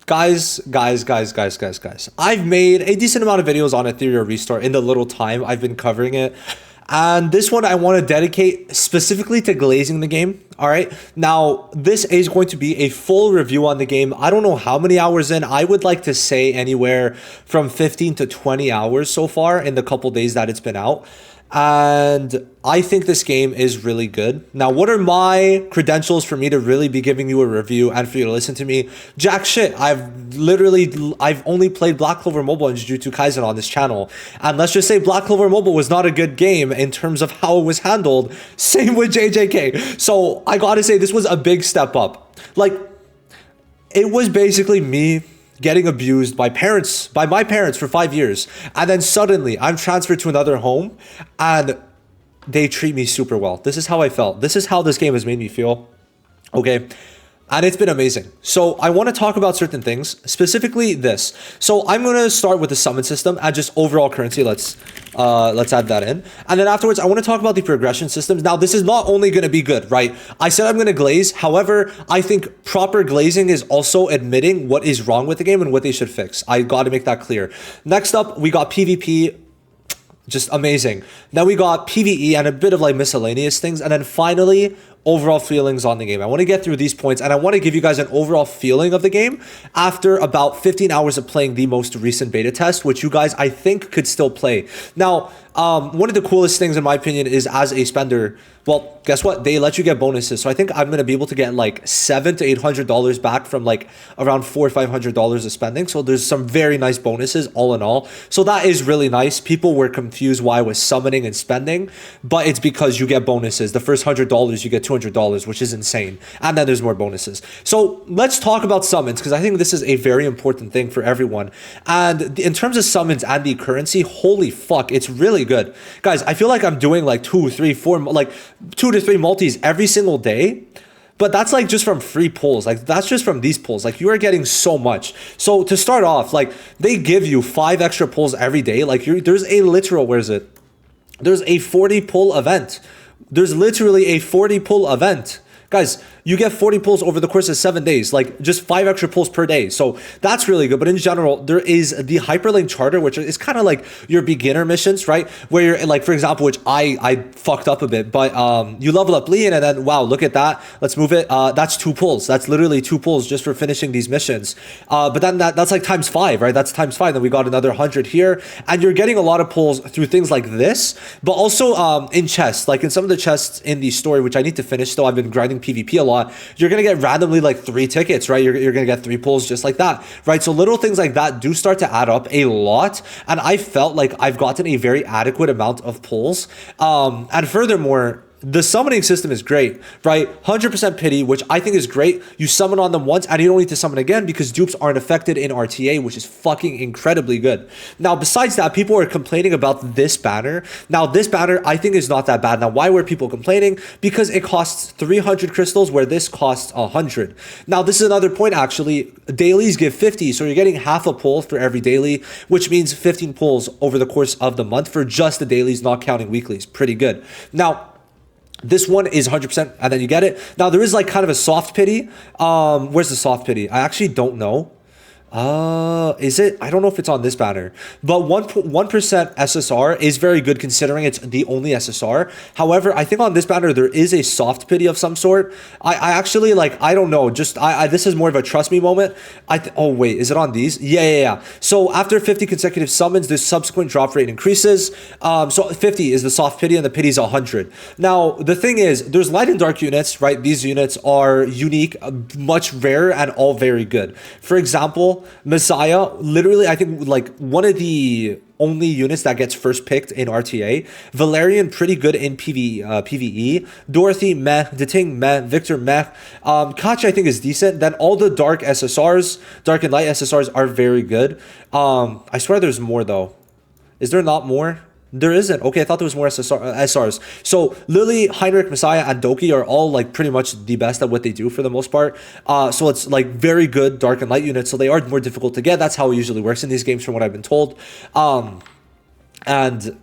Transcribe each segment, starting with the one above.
Guys. I've made a decent amount of videos on Etheria Restart in the little time I've been covering it. And this one I want to dedicate specifically to glazing the game. All right. Now, this is going to be a full review on the game. I don't know how many hours in. I would like to say anywhere from 15 to 20 hours so far in the couple days that it's been out. And I think this game is really good. Now, what are my credentials for me to really be giving you a review and for you to listen to me? Jack shit. I've only played Black Clover Mobile and Jujutsu Kaisen on this channel. And let's just say Black Clover Mobile was not a good game in terms of how it was handled. Same with JJK. So I gotta say, this was a big step up. Like, it was basically me getting abused by my parents for 5 years, and then suddenly I'm transferred to another home and they treat me super well. This is how I felt. This is how this game has made me feel. Okay. And it's been amazing. So I want to talk about certain things, specifically this. So I'm going to start with the summon system and just overall currency. Let's add that in. And then afterwards, I want to talk about the progression systems. Now, this is not only going to be good, right? I said I'm going to glaze. However, I think proper glazing is also admitting what is wrong with the game and what they should fix. I got to make that clear. Next up, we got PvP. Just amazing. Then we got PvE and a bit of like miscellaneous things. And then finally, overall feelings on the game. I want to get through these points and I want to give you guys an overall feeling of the game after about 15 hours of playing the most recent beta test, which you guys, I think, could still play. Now, one of the coolest things in my opinion is, as a spender, well, guess what? They let you get bonuses. So I think I'm going to be able to get like $700 to $800 back from like around $400 or $500 of spending. So there's some very nice bonuses all in all. So that is really nice. People were confused why I was summoning and spending, but it's because you get bonuses. The first $100, you get $200, which is insane. And then there's more bonuses. So let's talk about summons, because I think this is a very important thing for everyone. And in terms of summons and the currency, holy fuck, it's really good. Guys, I feel like I'm doing like 2 to 3 multis every single day, but that's like just from free pulls. Like that's just from these pulls. Like you are getting so much. So to start off, like they give you 5 extra pulls every day. Like there's a literal, where is it? There's a 40 pull event. There's literally a 40 pull event. Guys, you get 40 pulls over the course of 7 days, like just 5 extra pulls per day. So that's really good. But in general, there is the hyperlink charter, which is kind of like your beginner missions, right? Where you're like, for example, which I fucked up a bit, but you level up Leon and then, wow, look at that. Let's move it. That's 2 pulls. That's literally 2 pulls just for finishing these missions. But then that's like times 5, right? That's times 5. Then we got another 100 here. And you're getting a lot of pulls through things like this, but also in chests, like in some of the chests in the story, which I need to finish still. I've been grinding PvP a lot. You're going to get randomly like 3 tickets, right? You're going to get 3 pulls just like that, right? So little things like that do start to add up a lot. And I felt like I've gotten a very adequate amount of pulls. And furthermore, the summoning system is great, right? 100% pity, which I think is great. You summon on them once and you don't need to summon again because dupes aren't affected in RTA, which is fucking incredibly good. Now, besides that, people are complaining about this banner. Now, this banner I think is not that bad. Now, why were people complaining? Because it costs 300 crystals where this costs 100. Now, this is another point actually. Dailies give 50, so you're getting half a pull for every daily, which means 15 pulls over the course of the month for just the dailies, not counting weeklies. Pretty good. Now, this one is 100%, and then you get it. Now, there is like kind of a soft pity. Where's the soft pity? I actually don't know. Is it? I don't know if it's on this banner, but 1% SSR is very good considering it's the only SSR. However, I think on this banner, there is a soft pity of some sort. I actually like, I don't know, just, this is more of a trust me moment. Oh wait, is it on these? Yeah. So after 50 consecutive summons, the subsequent drop rate increases. So 50 is the soft pity and the pity is 100. Now, the thing is, there's light and dark units, right? These units are unique, much rarer, and all very good. For example, Messiah, literally, I think like one of the only units that gets first picked in RTA. Valerian, pretty good in PvE. Dorothy, meh. Deting, meh. Victor, meh. Koch, I think, is decent. Then all the dark SSRs, dark and light SSRs are very good. I swear there's more though. Is there not more? There isn't. Okay, I thought there was more SRs. So Lily, Heinrich, Messiah, and Doki are all like pretty much the best at what they do for the most part. So it's like very good dark and light units. So they are more difficult to get. That's how it usually works in these games from what I've been told. And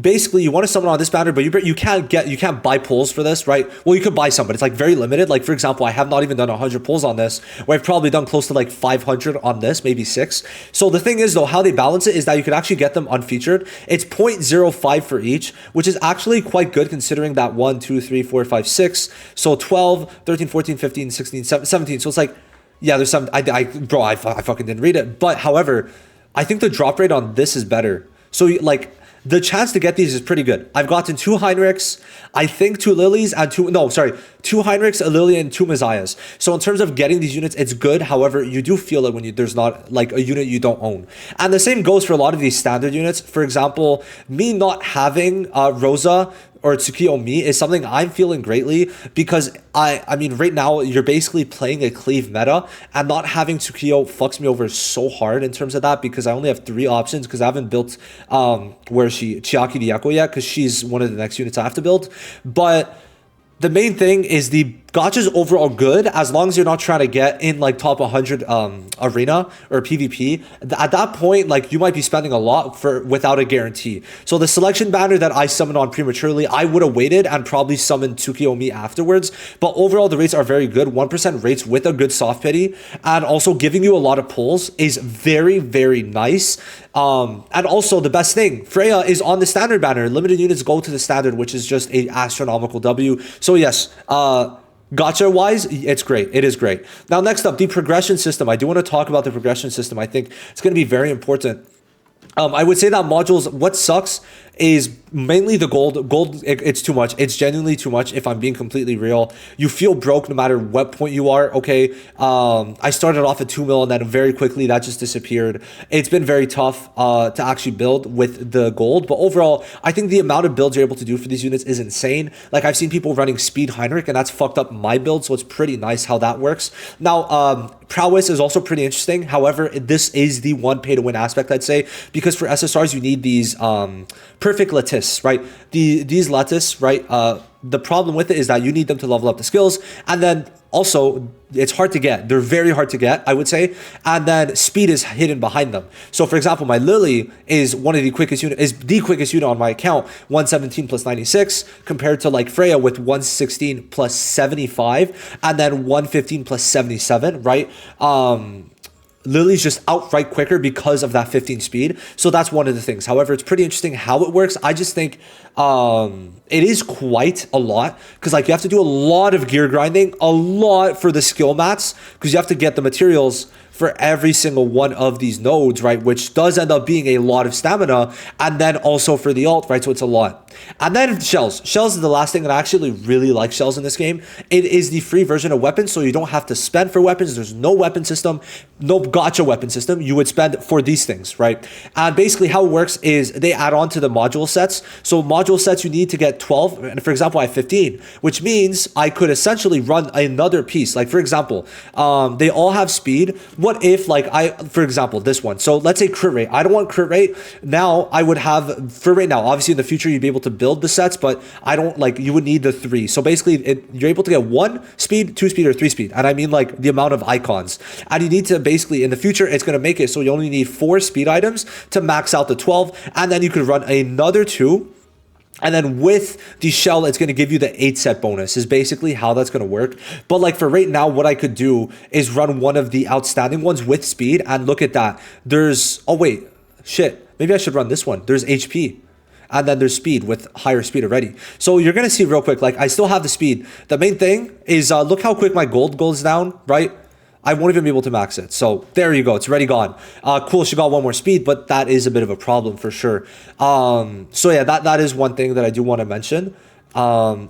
basically you want to summon on this banner, but you can't buy pulls for this, right? Well, you could buy some, but it's like very limited. Like for example, I have not even done 100 pulls on this, where I've probably done close to like 500 on this, maybe 6. So the thing is though, how they balance it is that you can actually get them unfeatured. It's 0.05 for each, which is actually quite good considering that 1, 2, 3, 4, 5, 6. So 12, 13, 14, 15, 16, 17. So it's like, yeah, there's some, bro, I fucking didn't read it. But however, I think the drop rate on this is better. So like, the chance to get these is pretty good. I've gotten 2 Heinrichs, I think 2 Lilies, and 2 Heinrichs, a Lily, and 2 Messiahs. So in terms of getting these units, it's good. However, you do feel it when there's not like a unit you don't own. And the same goes for a lot of these standard units. For example, me not having Rosa or Tsukiyo Mi is something I'm feeling greatly, because I mean right now you're basically playing a cleave meta, and not having Tsukiyo fucks me over so hard in terms of that, because I only have 3 options, because I haven't built where she Chiaki Ryako yet, because she's one of the next units I have to build. But the main thing is the gacha's overall good, as long as you're not trying to get in like top 100 arena or PvP. At that point, like you might be spending a lot for without a guarantee. So the selection banner that I summoned on prematurely, I would have waited and probably summoned Tsukiyo Mi afterwards. But overall, the rates are very good. 1% rates with a good soft pity, and also giving you a lot of pulls is very, very nice. And also the best thing, Freya is on the standard banner. Limited units go to the standard, which is just a astronomical W. So yes, gacha wise, it's great. It is great. Now, next up, the progression system. I do want to talk about the progression system. I think it's going to be very important. I would say that modules, what sucks is mainly the gold. Gold, it's too much. It's genuinely too much, if I'm being completely real. You feel broke no matter what point you are, okay? I started off at 2 mil, and then very quickly that just disappeared. It's been very tough to actually build with the gold, but overall, I think the amount of builds you're able to do for these units is insane. Like, I've seen people running speed Heinrich, and that's fucked up my build, so it's pretty nice how that works. Now, prowess is also pretty interesting. However, this is the one pay-to-win aspect, I'd say, because for SSRs, you need these perfect lattice, right? These lattice, right? The problem with it is that you need them to level up the skills, and then also it's hard to get. They're very hard to get, I would say, and then speed is hidden behind them. So for example, my Lily is one of the quickest unit on my account, 117 plus 96, compared to like Freya with 116 plus 75, and then 115 plus 77, right? Lily's just outright quicker because of that 15 speed. So that's one of the things. However, it's pretty interesting how it works. I just think it is quite a lot, because like you have to do a lot of gear grinding, a lot for the skill mats, because you have to get the materials for every single one of these nodes, right? Which does end up being a lot of stamina, and then also for the ult, right? So it's a lot. And then shells. Shells is the last thing, and I actually really like shells in this game. It is the free version of weapons, so you don't have to spend for weapons. There's no weapon system, no gacha weapon system. You would spend for these things, right? And basically how it works is they add on to the module sets. So module sets, you need to get 12, and for example, I have 15, which means I could essentially run another piece. Like for example, they all have speed. What if like for example, this one, so let's say crit rate. I don't want crit rate. Now I would have, for right now, obviously in the future, you'd be able to build the sets, but I don't like, you would need the 3. So basically you're able to get 1 speed, 2 speed, or 3 speed. And I mean like the amount of icons. And you need to basically, in the future, it's going to make it so you only need 4 speed items to max out the 12. And then you could run another 2. And then with the shell, it's going to give you the 8 set bonus is basically how that's going to work. But like for right now, what I could do is run one of the outstanding ones with speed, and look at that. There's, oh wait, shit. Maybe I should run this one. There's HP. And then there's speed with higher speed already. So you're going to see real quick, like I still have the speed. The main thing is look how quick my gold goes down, right? I won't even be able to max it. So there you go. It's already gone. Cool. She got 1 more speed, but that is a bit of a problem for sure. So yeah, that is one thing that I do want to mention,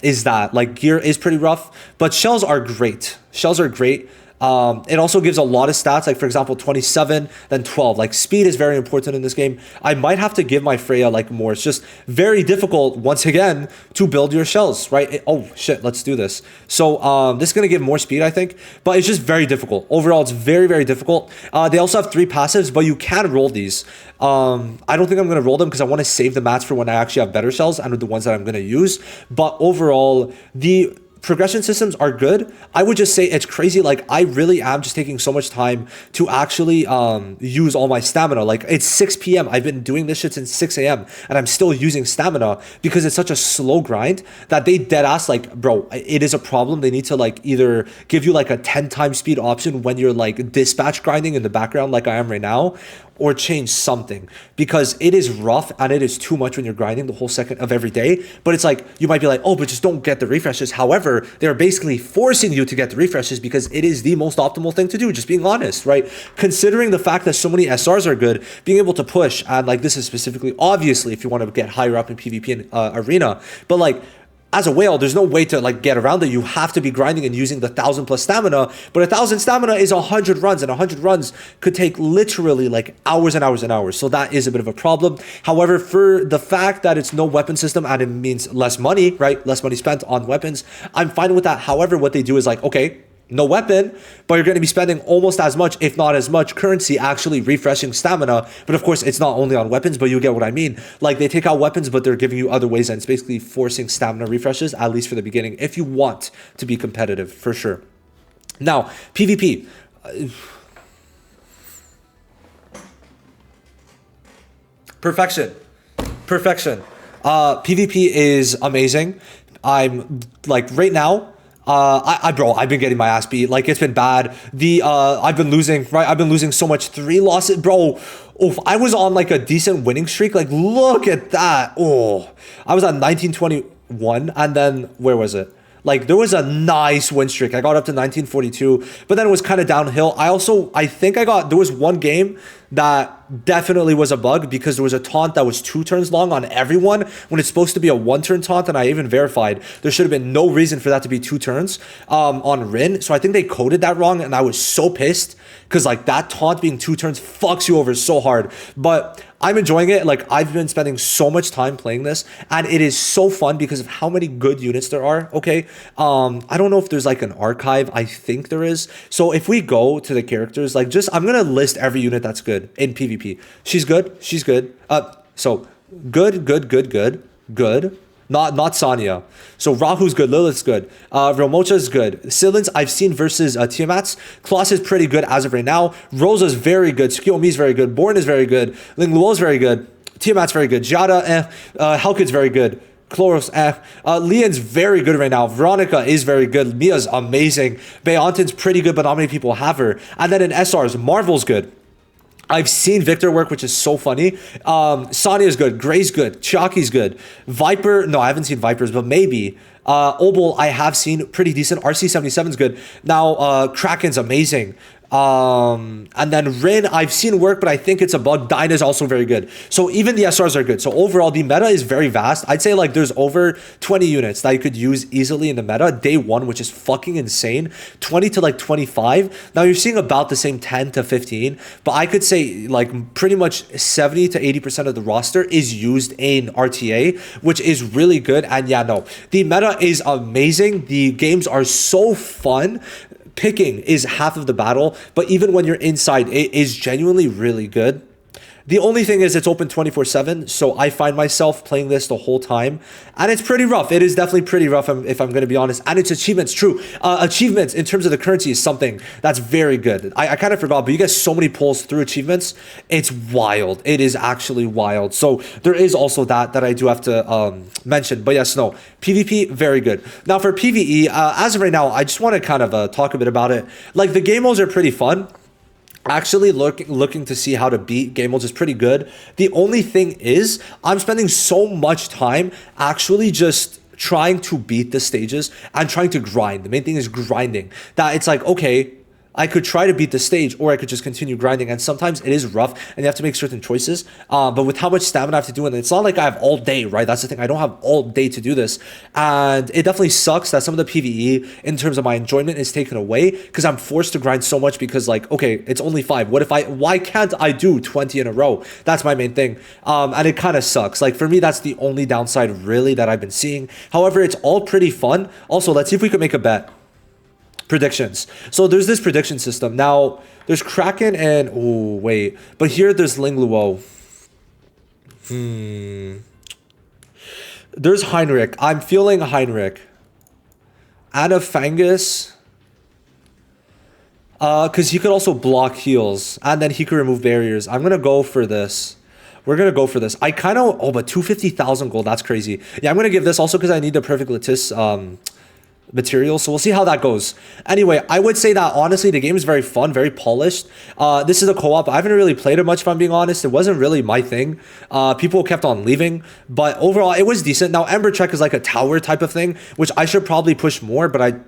is that like gear is pretty rough, but shells are great. Shells are great. It also gives a lot of stats, like for example 27, then 12. Like speed is very important in this game. I might have to give my Freya like more. It's just very difficult once again to build your shells, right? Oh shit, let's do this. So this is gonna give more speed, I think, but it's just very difficult. Overall, it's very, very difficult. They also have 3 passives, but you can roll these. I don't think I'm gonna roll them because I want to save the mats for when I actually have better shells and the ones that I'm gonna use. But overall, the progression systems are good. I would just say it's crazy. Like, I really am just taking so much time to actually use all my stamina. Like, it's 6 p.m. I've been doing this shit since 6 a.m. and I'm still using stamina because it's such a slow grind that they dead ass, like, bro, it is a problem. They need to like either give you like a 10 times speed option when you're like dispatch grinding in the background like I am right now, or change something, because it is rough and it is too much when you're grinding the whole second of every day. But it's like, you might be like, oh, but just don't get the refreshes. However, they're basically forcing you to get the refreshes because it is the most optimal thing to do, just being honest, right? Considering the fact that so many SRs are good, being able to push, and like this is specifically, obviously, if you want to get higher up in PvP and arena, but like, as a whale, there's no way to like get around it. You have to be grinding and using the 1,000+ stamina, but 1,000 stamina is 100 runs, and 100 runs could take literally like hours and hours and hours. So that is a bit of a problem. However, for the fact that it's no weapon system and it means less money, right? Less money spent on weapons, I'm fine with that. However, what they do is like, okay, no weapon, but you're going to be spending almost as much, if not as much currency actually refreshing stamina. But of course, it's not only on weapons, but you get what I mean. Like, they take out weapons, but they're giving you other ways, and it's basically forcing stamina refreshes, at least for the beginning, if you want to be competitive, for sure. Now, PvP. Perfection. PvP is amazing. I'm like, right now, bro, I've been getting my ass beat. Like, it's been bad. I've been losing, right? I've been losing so much. 3 losses, bro. Oof, I was on like a decent winning streak. Like, look at that. Oh, I was at 1921, and then where was it? Like, there was a nice win streak. I got up to 1942, but then it was kind of downhill. I think there was one game that definitely was a bug because there was a taunt that was 2 turns long on everyone when it's supposed to be a 1-turn taunt, and I even verified there should have been no reason for that to be 2 turns on Rin. So I think they coded that wrong, and I was so pissed because like that taunt being 2 turns fucks you over so hard. But I'm enjoying it. Like, I've been spending so much time playing this, and it is so fun because of how many good units there are. Okay, I don't know if there's like an archive. I think there is. So if we go to the characters, like, I'm gonna list every unit that's good in PvP. She's good. So good. Not Sanya. So Rahu's good. Lilith's good. Ramocha's good. Silence I've seen versus Tiamat's. Kloss is pretty good as of right now. Rosa's very good. Tsukiyomi's very good. Born is very good. Ling Luo's very good. Tiamat's very good. Jada, Helkid's very good. Chloros, Leon's very good right now. Veronica is very good. Mia's amazing. Beontin's pretty good, but not many people have her. And then in SRs, Marvel's good. I've seen Victor work, which is so funny. Sonia's good. Gray's good. Chiaki's good. Viper, no, I haven't seen Vipers, but maybe. Obol, I have seen pretty decent. RC77's good. Now, Kraken's amazing. And then Rin, I've seen work, but I think it's a bug. Dyna's also very good. So even the SRs are good. So overall, the meta is very vast. I'd say like there's over 20 units that you could use easily in the meta. Day 1, which is fucking insane. 20 to like 25. Now you're seeing about the same 10 to 15, but I could say like pretty much 70 to 80% of the roster is used in RTA, which is really good. And yeah, no, the meta is amazing. The games are so fun. Picking is half of the battle, but even when you're inside, it is genuinely really good. The only thing is it's open 24/7, so I find myself playing this the whole time, and it's pretty rough. It is definitely pretty rough, if I'm going to be honest. And it's achievements, true. Achievements in terms of the currency is something that's very good. I kind of forgot, but you get so many pulls through achievements. It's wild. It is actually wild. So there is also that I do have to mention. But yes, no, PvP, very good. Now for PvE, as of right now, I just want to kind of talk a bit about it. Like, the game modes are pretty fun. Actually looking to see how to beat game modes is pretty good. The only thing is I'm spending so much time actually just trying to beat the stages and trying to grind. The main thing is grinding. That it's like, okay, I could try to beat the stage, or I could just continue grinding. And sometimes it is rough and you have to make certain choices. But with how much stamina I have to do, and it's not like I have all day, right? That's the thing. I don't have all day to do this. And it definitely sucks that some of the PvE in terms of my enjoyment is taken away because I'm forced to grind so much because, like, okay, it's only 5. Why can't I do 20 in a row? That's my main thing. And it kind of sucks. Like, for me, that's the only downside really that I've been seeing. However, it's all pretty fun. Also, let's see if we could make a bet. Predictions. So there's this prediction system. Now, there's Kraken and... Oh, wait. But here there's Ling Luo. There's Heinrich. I'm feeling Heinrich. Anafangus. Because he could also block heals, and then he could remove barriers. I'm gonna go for this. We're gonna go for this. I kind of, oh, but 250,000 gold, that's crazy. Yeah, I'm gonna give this also because I need the perfect Lattice material, so we'll see how that goes. Anyway, I would say that honestly the game is very fun, very polished. This is a co-op. I haven't really played it much, if I'm being honest. It wasn't really my thing. People kept on leaving, but overall it was decent. Now Ember Trek is like a tower type of thing, which I should probably push more, but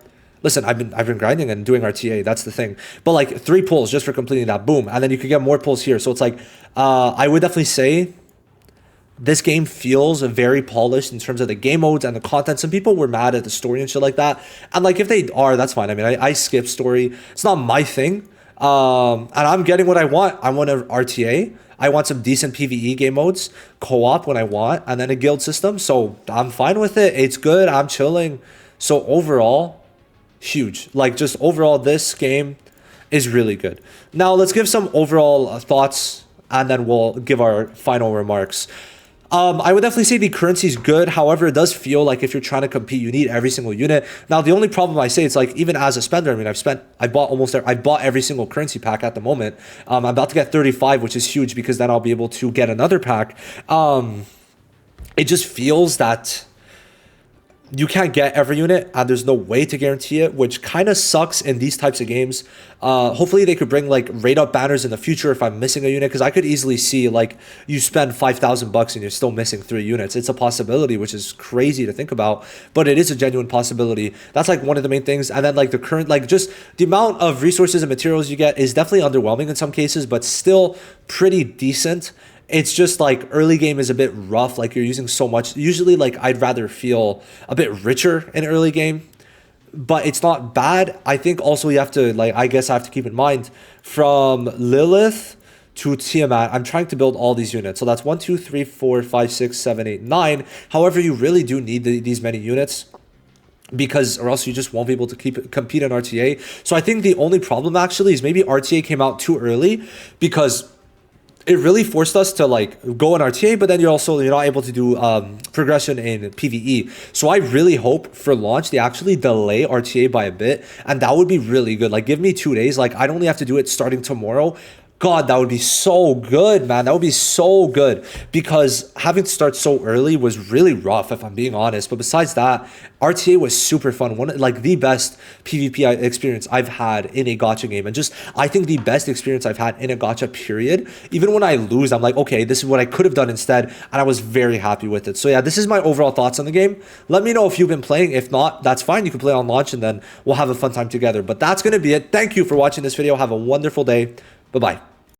listen, I've been grinding and doing RTA, that's the thing. But like 3 pulls just for completing that, boom, and then you could get more pulls here. So it's like I would definitely say this game feels very polished in terms of the game modes and the content. Some people were mad at the story and shit like that. And like if they are, that's fine. I mean, I skip story. It's not my thing. And I'm getting what I want. I want an RTA. I want some decent PvE game modes, co-op when I want, and then a guild system. So I'm fine with it. It's good. I'm chilling. So overall, huge. Like just overall, this game is really good. Now let's give some overall thoughts and then we'll give our final remarks. I would definitely say the currency is good. However, it does feel like if you're trying to compete, you need every single unit. Now, the only problem I say, it's like even as a spender, I mean, I bought every single currency pack at the moment. I'm about to get 35, which is huge because then I'll be able to get another pack. It just feels that you can't get every unit and there's no way to guarantee it, which kind of sucks in these types of games. Hopefully they could bring like rate up banners in the future if I'm missing a unit, because I could easily see like you spend 5,000 bucks and you're still missing 3 units. It's a possibility, which is crazy to think about, but it is a genuine possibility. That's like one of the main things. And then like the current, like just the amount of resources and materials you get is definitely underwhelming in some cases, but still pretty decent. It's just like early game is a bit rough. Like you're using so much. Usually like I'd rather feel a bit richer in early game, but it's not bad. I think also you have to like, I guess I have to keep in mind from Lilith to Tiamat, I'm trying to build all these units. So that's 1, 2, 3, 4, 5, 6, 7, 8, 9. However, you really do need these many units, because or else you just won't be able to compete in RTA. So I think the only problem actually is maybe RTA came out too early, because it really forced us to like go in RTA, but then you're not able to do progression in PvE. So I really hope for launch they actually delay RTA by a bit, and that would be really good. Like give me 2 days. Like I'd only have to do it starting tomorrow. God, that would be so good, man. That would be so good, because having to start so early was really rough, if I'm being honest. But besides that, RTA was super fun. Like the best PvP experience I've had in a gacha game. And just, I think the best experience I've had in a gacha period. Even when I lose, I'm like, okay, this is what I could have done instead. And I was very happy with it. So yeah, this is my overall thoughts on the game. Let me know if you've been playing. If not, that's fine. You can play on launch and then we'll have a fun time together. But that's going to be it. Thank you for watching this video. Have a wonderful day. Bye-bye.